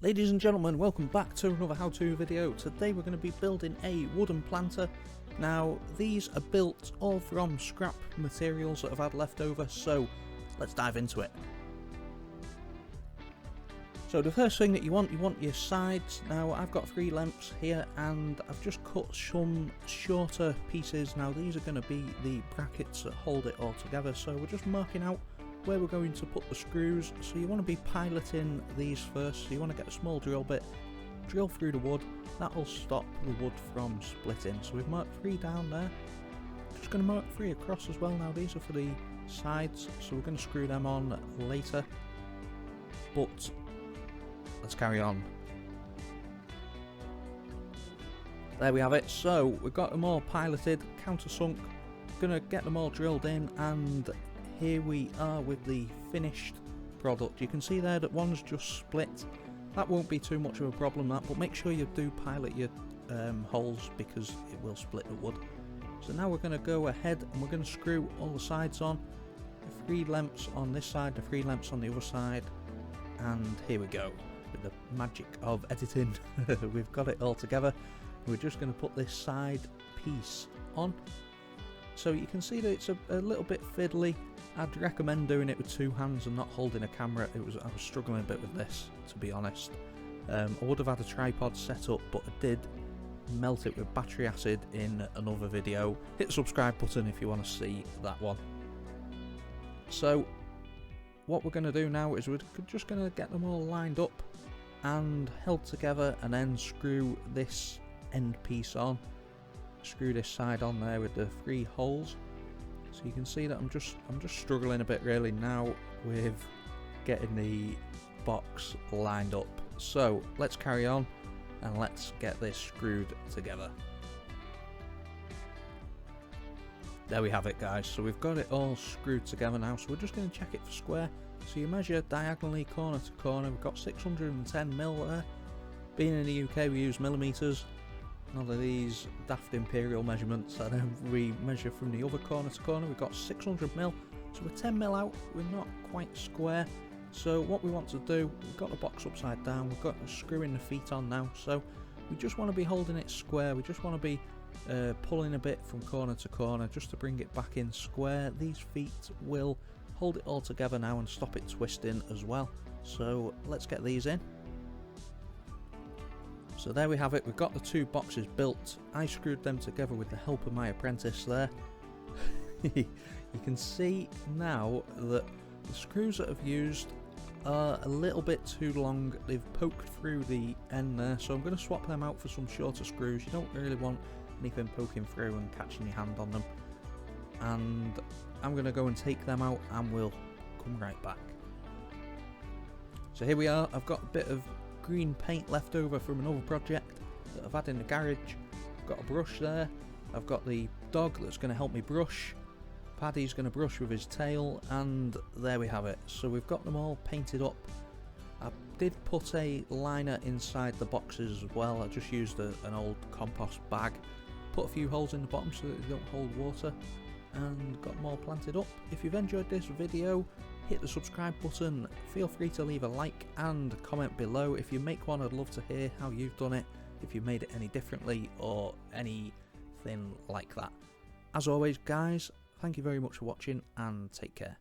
Ladies and gentlemen, welcome back to another how-to video. Today we're going to be building a wooden planter. Now these are built all from scrap materials that I've had left over, so let's dive into it. So the first thing that you want your sides. Now I've got 3 lengths here and I've just cut some shorter pieces. Now these are going to be the brackets that hold it all together, so we're just marking out where we're going to put the screws. So you want to be piloting these first, so you want to get a small drill bit, drill through the wood, that will stop the wood from splitting. So we've marked 3 down there, just going to mark 3 across as well. Now these are for the sides, so we're going to screw them on later, but let's carry on. There we have it. So we've got them all piloted, countersunk, going to get them all drilled in, and here we are with the finished product. You can see there that one's just split. That won't be too much of a problem, that, but make sure you do pilot your holes because it will split the wood. So now we're going to go ahead and we're going to screw all the sides on. The 3 lengths on this side, the 3 lengths on the other side, and here we go. With the magic of editing, we've got it all together. We're just going to put this side piece on. So you can see that it's a little bit fiddly. I'd recommend doing it with 2 hands and not holding a camera. I was struggling a bit with this, to be honest. I would have had a tripod set up, but I did melt it with battery acid in another video. Hit the subscribe button if you want to see that one. So what we're going to do now is we're just going to get them all lined up and held together, and then screw this end piece on. Screw this side on there with the 3 holes. So you can see that I'm just struggling a bit really now with getting the box lined up. So let's carry on and let's get this screwed together. There we have it, guys. So we've got it all screwed together now, so we're just going to check it for square. So you measure diagonally corner to corner. We've got 610mm there. Being in the UK, we use millimeters. None of these daft imperial measurements, and then we measure from the other corner to corner. We've got 600mm, so we're 10mm out. We're not quite square. So what we want to do, we've got the box upside down, we've got screwing the feet on now, so we just want to be holding it square. We just want to be pulling a bit from corner to corner just to bring it back in square. These feet will hold it all together now and stop it twisting as well. So let's get these in. So there we have it, we've got the 2 boxes built. I screwed them together with the help of my apprentice there. You can see now that the screws that I've used are a little bit too long. They've poked through the end there, so I'm going to swap them out for some shorter screws. You don't really want anything poking through and catching your hand on them. And I'm going to go and take them out and we'll come right back. So here we are, I've got a bit of green paint left over from another project that I've had in the garage. I've got a brush there, I've got the dog that's going to help me brush, Paddy's going to brush with his tail, and there we have it. So we've got them all painted up. I did put a liner inside the boxes as well. I just used an old compost bag, put a few holes in the bottom so that they don't hold water, and got them all planted up. If you've enjoyed this video, hit the subscribe button, feel free to leave a like and comment below. If you make one, I'd love to hear how you've done it, if you made it any differently or anything like that. As always, guys, thank you very much for watching and take care.